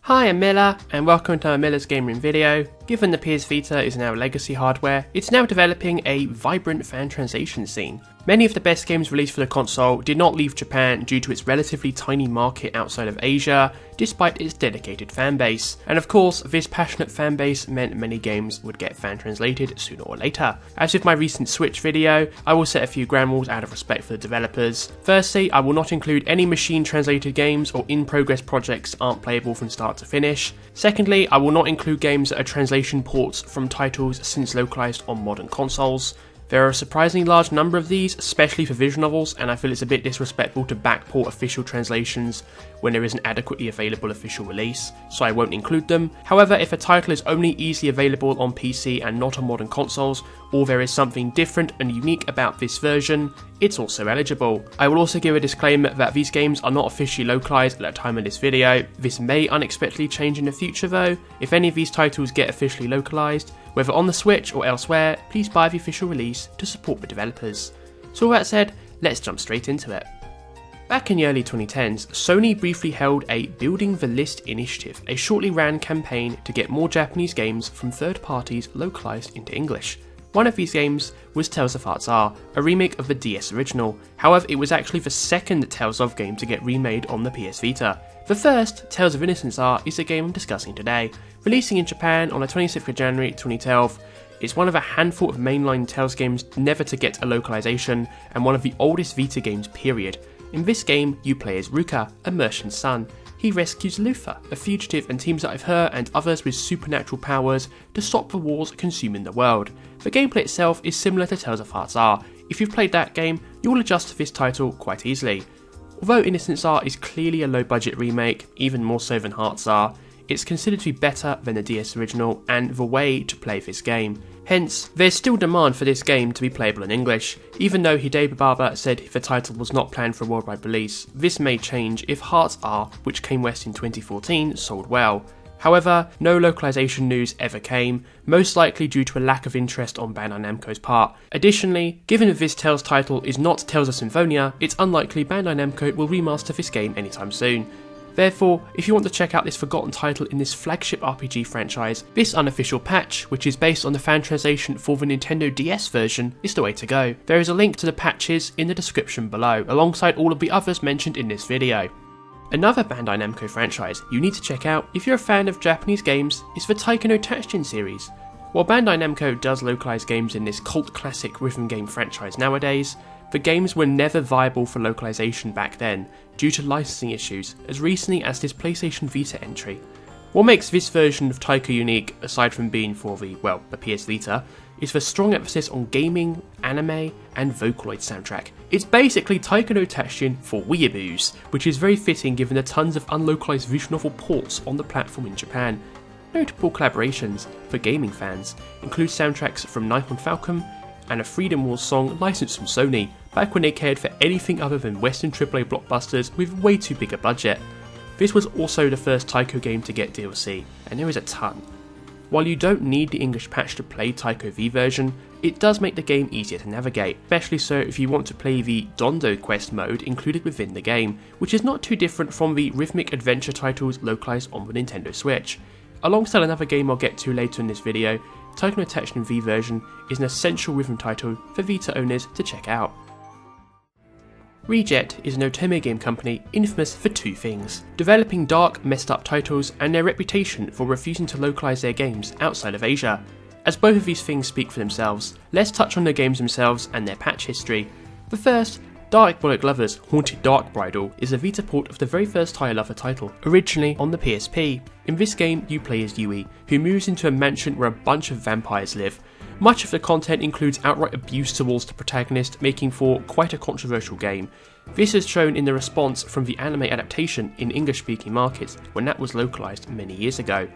Hi, I'm Milla, and welcome to my Milla's Game Room video. Given the PS Vita is now legacy hardware, it's now developing a vibrant fan translation scene. Many of the best games released for the console did not leave Japan due to its relatively tiny market outside of Asia, despite its dedicated fanbase. And of course, this passionate fanbase meant many games would get fan translated sooner or later. As with my recent Switch video, I will set a few ground rules out of respect for the developers. Firstly, I will not include any machine translated games or in-progress projects that aren't playable from start to finish. Secondly, I will not include games that are translation ports from titles since localized on modern consoles. There are a surprisingly large number of these, especially for visual novels, and I feel it's a bit disrespectful to backport official translations when there is an adequately available official release, so I won't include them. However, if a title is only easily available on PC and not on modern consoles, or there is something different and unique about this version, it's also eligible. I will also give a disclaimer that these games are not officially localized at the time of this video. This may unexpectedly change in the future though. If any of these titles get officially localized, whether on the Switch or elsewhere, please buy the official release to support the developers. So all that said, let's jump straight into it. Back in the early 2010s, Sony briefly held a Building the List initiative, a shortly ran campaign to get more Japanese games from third parties localized into English. One of these games was Tales of Hearts R, a remake of the DS original. However, it was actually the second Tales of game to get remade on the PS Vita. The first, Tales of Innocence R, is the game I'm discussing today. Releasing in Japan on the 26th of January 2012, it's one of a handful of mainline Tales games never to get a localization, and one of the oldest Vita games period. In this game, you play as Ruka, a merchant's son. He rescues Lufa, a fugitive, and teams up with her and others with supernatural powers to stop the wars consuming the world. The gameplay itself is similar to Tales of Hearts R. If you've played that game, you will adjust to this title quite easily. Although Innocence R is clearly a low-budget remake, even more so than Hearts R, it's considered to be better than the DS original and the way to play this game. Hence, there's still demand for this game to be playable in English. Even though Hideo Baba said the title was not planned for a worldwide release, this may change if Hearts R, which came west in 2014, sold well. However, no localization news ever came, most likely due to a lack of interest on Bandai Namco's part. Additionally, given that this Tales title is not Tales of Symphonia, it's unlikely Bandai Namco will remaster this game anytime soon. Therefore, if you want to check out this forgotten title in this flagship RPG franchise, this unofficial patch, which is based on the fan translation for the Nintendo DS version, is the way to go. There is a link to the patches in the description below, alongside all of the others mentioned in this video. Another Bandai Namco franchise you need to check out if you're a fan of Japanese games is the Taiko Tatsujin series. While Bandai Namco does localize games in this cult classic rhythm game franchise nowadays, the games were never viable for localization back then, due to licensing issues, as recently as this PlayStation Vita entry. What makes this version of Taiko unique, aside from being for the PS Vita, is the strong emphasis on gaming, anime, and Vocaloid soundtrack. It's basically Taiko Tatsujin for weeaboos, which is very fitting given the tons of unlocalized visual novel ports on the platform in Japan. Notable collaborations for gaming fans include soundtracks from Nippon Falcon, and a Freedom Wars song licensed from Sony, back when they cared for anything other than Western AAA blockbusters with way too big a budget. This was also the first Taiko game to get DLC, and there is a ton. While you don't need the English patch to play Taiko V version, it does make the game easier to navigate, especially so if you want to play the Dondo Quest mode included within the game, which is not too different from the rhythmic adventure titles localized on the Nintendo Switch. Alongside another game I'll get to later in this video, Taiko Tatsujin V version is an essential rhythm title for Vita owners to check out. Rejet is an otome game company infamous for two things: developing dark, messed up titles and their reputation for refusing to localize their games outside of Asia. As both of these things speak for themselves, let's touch on the games themselves and their patch history. The first, Diabolik Lovers Haunted Dark Bridal, is a Vita port of the very first High Lover title, originally on the PSP. In this game, you play as Yui, who moves into a mansion where a bunch of vampires live. Much of the content includes outright abuse towards the protagonist, making for quite a controversial game. This is shown in the response from the anime adaptation in English-speaking markets, when that was localized many years ago.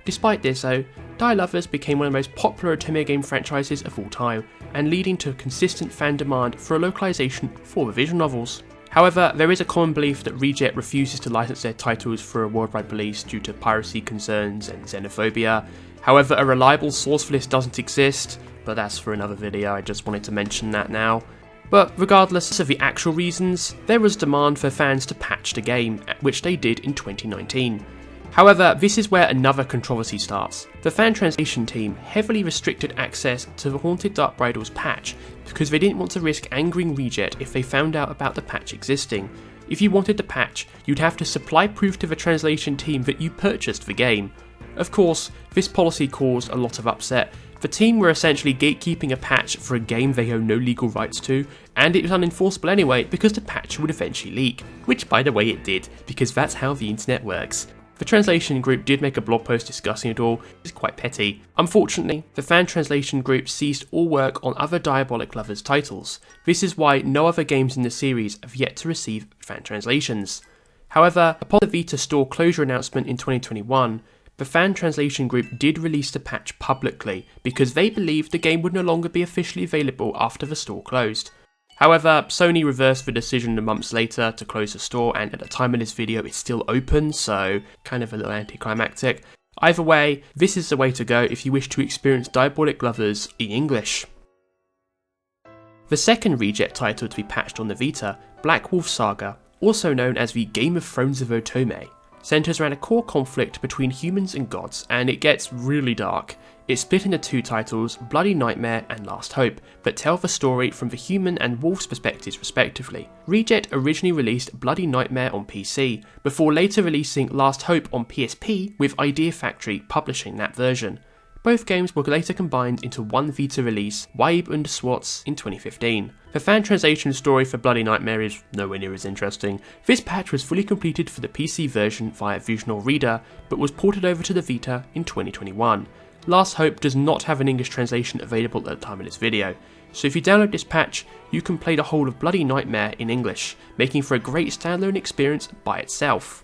Despite this though, Die Lovers became one of the most popular otome game franchises of all time, and leading to a consistent fan demand for a localization for the visual novels. However, there is a common belief that Rejet refuses to license their titles for a worldwide release due to piracy concerns and xenophobia. However, a reliable source for this doesn't exist, but that's for another video, I just wanted to mention that now. But regardless of the actual reasons, there was demand for fans to patch the game, which they did in 2019. However, this is where another controversy starts. The fan translation team heavily restricted access to the Haunted Dark Bridal's patch because they didn't want to risk angering Reject if they found out about the patch existing. If you wanted the patch, you'd have to supply proof to the translation team that you purchased the game. Of course, this policy caused a lot of upset. The team were essentially gatekeeping a patch for a game they own no legal rights to, and it was unenforceable anyway because the patch would eventually leak. Which, by the way, it did, because that's how the internet works. The translation group did make a blog post discussing it all, which is quite petty. Unfortunately, the fan translation group ceased all work on other Diabolik Lovers titles. This is why no other games in the series have yet to receive fan translations. However, upon the Vita store closure announcement in 2021, the fan translation group did release the patch publicly because they believed the game would no longer be officially available after the store closed. However, Sony reversed the decision months later to close the store, and at the time of this video it's still open, so kind of a little anticlimactic. Either way, this is the way to go if you wish to experience Diabolik Lovers in English. The second Reject title to be patched on the Vita, Black Wolf Saga, also known as the Game of Thrones of Otome, centres around a core conflict between humans and gods, and it gets really dark. It's split into two titles, Bloody Nightmare and Last Hope, that tell the story from the human and wolf's perspectives respectively. Reject originally released Bloody Nightmare on PC, before later releasing Last Hope on PSP with Idea Factory publishing that version. Both games were later combined into one Vita release, Weib und Schwarz, in 2015. The fan translation story for Bloody Nightmare is nowhere near as interesting. This patch was fully completed for the PC version via Visional Reader, but was ported over to the Vita in 2021. Last Hope does not have an English translation available at the time of this video, so if you download this patch, you can play the whole of Bloody Nightmare in English, making for a great standalone experience by itself.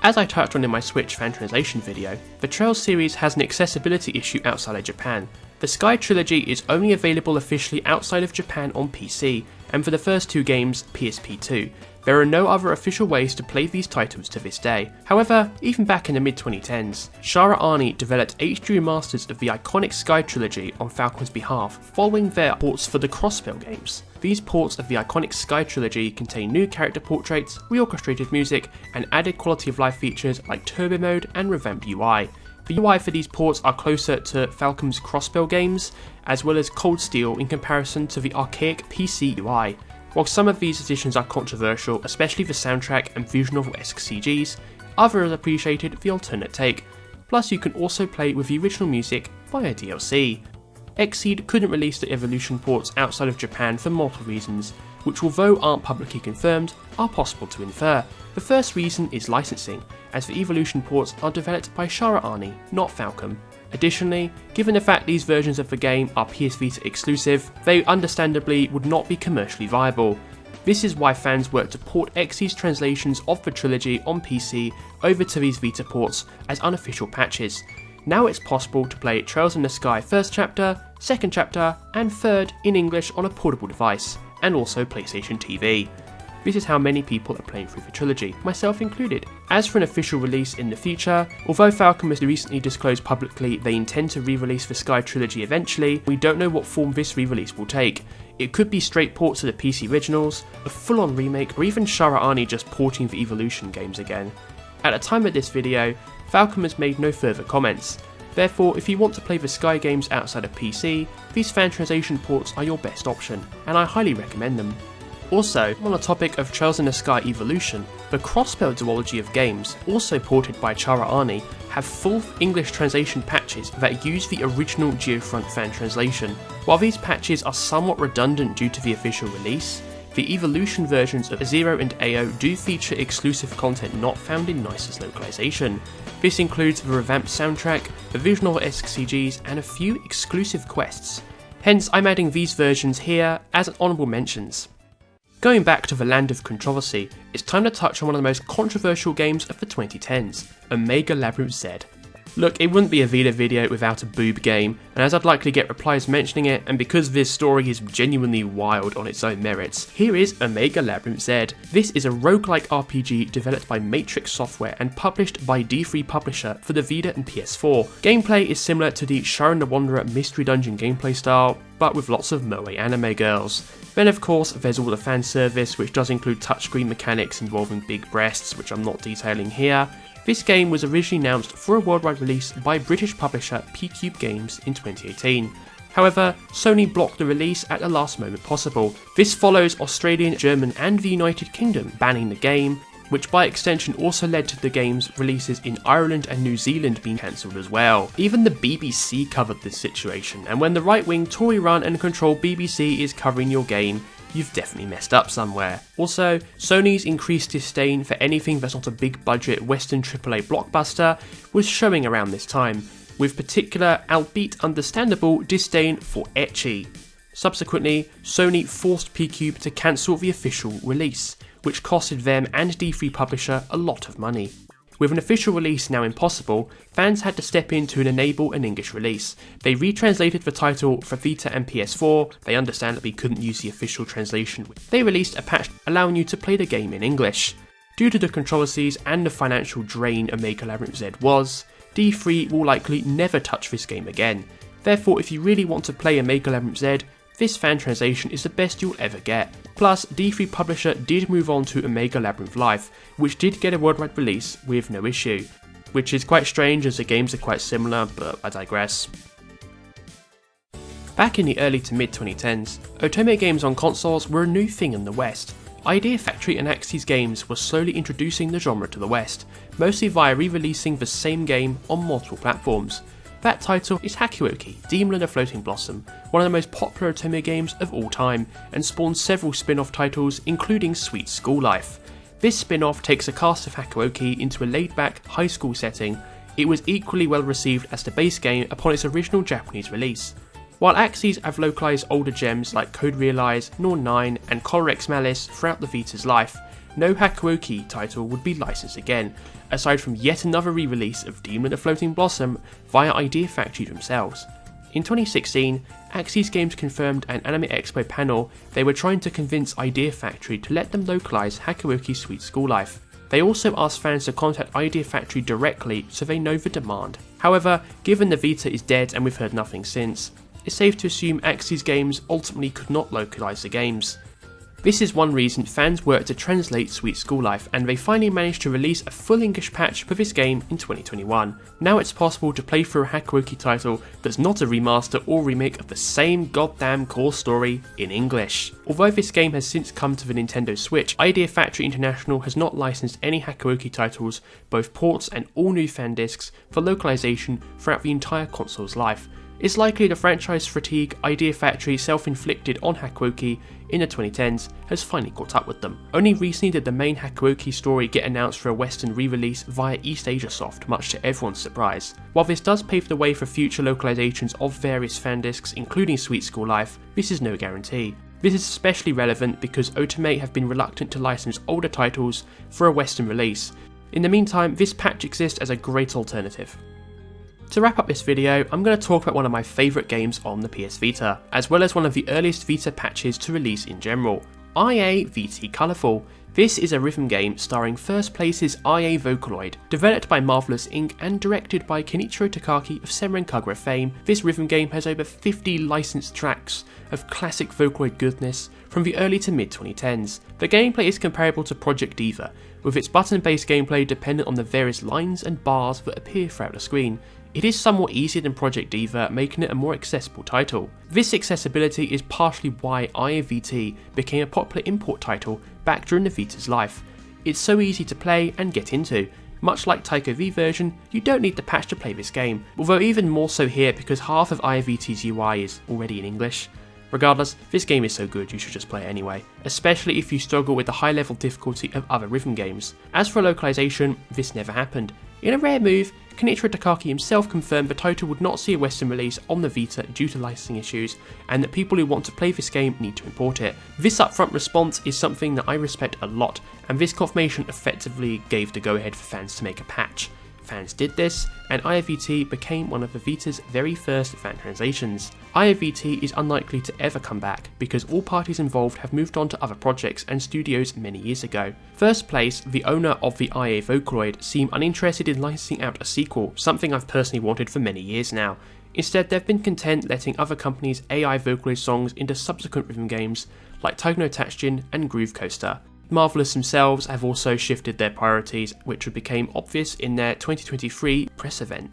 As I touched on in my Switch fan translation video, the Trails series has an accessibility issue outside of Japan. The Sky Trilogy is only available officially outside of Japan on PC, and for the first two games, PSP2. There are no other official ways to play these titles to this day. However, even back in the mid-2010s, Chara-Ani developed HD remasters of the iconic Sky Trilogy on Falcom's behalf, following their ports for the Crossbell games. These ports of the iconic Sky Trilogy contain new character portraits, reorchestrated music, and added quality of life features like turbo mode and revamped UI. The UI for these ports are closer to Falcom's Crossbell games, as well as Cold Steel in comparison to the archaic PC UI. While some of these additions are controversial, especially the soundtrack and visual novel-esque CGs, others appreciated the alternate take. Plus, you can also play with the original music via DLC. Xseed couldn't release the Evolution ports outside of Japan for multiple reasons, which, although aren't publicly confirmed, are possible to infer. The first reason is licensing, as the Evolution ports are developed by Chara-Ani, not Falcom. Additionally, given the fact these versions of the game are PS Vita exclusive, they understandably would not be commercially viable. This is why fans worked to port Xseed's translations of the trilogy on PC over to these Vita ports as unofficial patches. Now it's possible to play Trails in the Sky first chapter, second chapter, and third in English on a portable device, and also PlayStation TV. This is how many people are playing through the trilogy, myself included. As for an official release in the future, although Falcom has recently disclosed publicly they intend to re-release the Sky Trilogy eventually, we don't know what form this re-release will take. It could be straight ports of the PC originals, a full-on remake, or even Chara-Ani just porting the Evolution games again. At the time of this video, Falcom has made no further comments. Therefore, if you want to play the Sky games outside of PC, these fan translation ports are your best option, and I highly recommend them. Also, on the topic of Trails in the Sky Evolution, the Crossbell duology of games, also ported by Chara-Ani, have full English translation patches that use the original Geofront fan translation. While these patches are somewhat redundant due to the official release, the Evolution versions of Zero and AO do feature exclusive content not found in NICE's localization. This includes the revamped soundtrack, the visual-esque CGs, and a few exclusive quests. Hence, I'm adding these versions here as honourable mentions. Going back to the land of controversy, it's time to touch on one of the most controversial games of the 2010s, Omega Labyrinth Z. Look, it wouldn't be a Vita video without a boob game, and as I'd likely get replies mentioning it, and because this story is genuinely wild on its own merits, here is Omega Labyrinth Z. This is a roguelike RPG developed by Matrix Software and published by D3 Publisher for the Vita and PS4. Gameplay is similar to the Sharon the Wanderer Mystery Dungeon gameplay style, but with lots of moe anime girls. Then of course there's all the fan service, which does include touchscreen mechanics involving big breasts, which I'm not detailing here. This game was originally announced for a worldwide release by British publisher P-Cube Games in 2018. However, Sony blocked the release at the last moment possible. This follows Australian, German and the United Kingdom banning the game, which by extension also led to the game's releases in Ireland and New Zealand being cancelled as well. Even the BBC covered this situation, and when the right-wing Tory-run and controlled BBC is covering your game, you've definitely messed up somewhere. Also, Sony's increased disdain for anything that's not a big budget Western AAA blockbuster was showing around this time, with particular, albeit understandable, disdain for ecchi. Subsequently, Sony forced P-Cube to cancel the official release, which costed them and D3 publisher a lot of money. With an official release now impossible, fans had to step in to enable an English release. They retranslated the title for Vita and PS4, they understandably couldn't use the official translation. They released a patch allowing you to play the game in English. Due to the controversies and the financial drain Omega Labyrinth Z was, D3 will likely never touch this game again. Therefore, if you really want to play Omega Labyrinth Z, this fan translation is the best you'll ever get. Plus, D3 publisher did move on to Omega Labyrinth Life, which did get a worldwide release with no issue. Which is quite strange as the games are quite similar, but I digress. Back in the early to mid 2010s, otome games on consoles were a new thing in the West. Idea Factory and Axis Games were slowly introducing the genre to the West, mostly via re-releasing the same game on multiple platforms. That title is Hakuoki, Demon and the Floating Blossom, one of the most popular otome games of all time, and spawned several spin-off titles including Sweet School Life. This spin-off takes a cast of Hakuoki into a laid-back high school setting. It was equally well received as the base game upon its original Japanese release. While Axis have localised older gems like Code Realize, Norn 9 and Color X Malice throughout the Vita's life, no Hakuoki title would be licensed again, aside from yet another re-release of Demon and the Floating Blossom via Idea Factory themselves. In 2016, Axis Games confirmed at an Anime Expo panel they were trying to convince Idea Factory to let them localise Hakuoki Sweet School Life. They also asked fans to contact Idea Factory directly so they know the demand. However, given the Vita is dead and we've heard nothing since, it's safe to assume Axis Games ultimately could not localise the games. This is one reason fans worked to translate Sweet School Life, and they finally managed to release a full English patch for this game in 2021. Now it's possible to play through a Hakuoki title that's not a remaster or remake of the same goddamn core story in English. Although this game has since come to the Nintendo Switch, Idea Factory International has not licensed any Hakuoki titles, both ports and all new fan discs, for localization throughout the entire console's life. It's likely the franchise fatigue Idea Factory self-inflicted on Hakuoki in the 2010s has finally caught up with them. Only recently did the main Hakuoki story get announced for a Western re-release via East Asia Soft, much to everyone's surprise. While this does pave the way for future localizations of various fan discs, including Sweet School Life, this is no guarantee. This is especially relevant because otome have been reluctant to license older titles for a Western release. In the meantime, this patch exists as a great alternative. To wrap up this video, I'm going to talk about one of my favourite games on the PS Vita, as well as one of the earliest Vita patches to release in general, IA VT Colourful. This is a rhythm game starring First Place's IA Vocaloid. Developed by Marvelous Inc. and directed by Kenichiro Takaki of Senran Kagura fame, this rhythm game has over 50 licensed tracks of classic Vocaloid goodness from the early to mid 2010s. The gameplay is comparable to Project Diva, with its button-based gameplay dependent on the various lines and bars that appear throughout the screen. It is somewhat easier than Project Diva, making it a more accessible title. This accessibility is partially why IAVT became a popular import title back during the Vita's life. It's so easy to play and get into. Much like Taiko V version, you don't need the patch to play this game, although even more so here because half of IAVT's UI is already in English. Regardless, this game is so good you should just play it anyway, especially if you struggle with the high level difficulty of other rhythm games. As for localization, this never happened. In a rare move, Kenichiro Takaki himself confirmed the title would not see a Western release on the Vita due to licensing issues, and that people who want to play this game need to import it. This upfront response is something that I respect a lot, and this confirmation effectively gave the go-ahead for fans to make a patch. Fans did this, and IAVT became one of the Vita's very first fan translations. IAVT is unlikely to ever come back, because all parties involved have moved on to other projects and studios many years ago. First Place, the owner of the IA Vocaloid, seemed uninterested in licensing out a sequel, something I've personally wanted for many years now. Instead, they've been content letting other companies AI Vocaloid songs into subsequent rhythm games, like Taiko Tatsujin and Groove Coaster. Marvelous themselves have also shifted their priorities, which became obvious in their 2023 press event.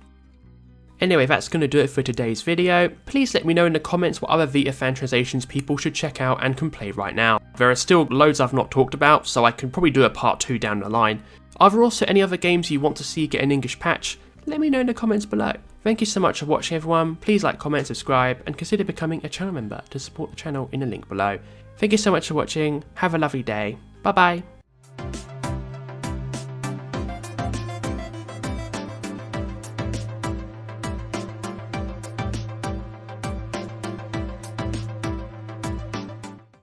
Anyway, that's going to do it for today's video. Please let me know in the comments what other Vita fan translations people should check out and can play right now. There are still loads I've not talked about, so I can probably do a part 2 down the line. Are there also any other games you want to see get an English patch? Let me know in the comments below. Thank you so much for watching everyone. Please like, comment, subscribe, and consider becoming a channel member to support the channel in the link below. Thank you so much for watching. Have a lovely day. Bye bye.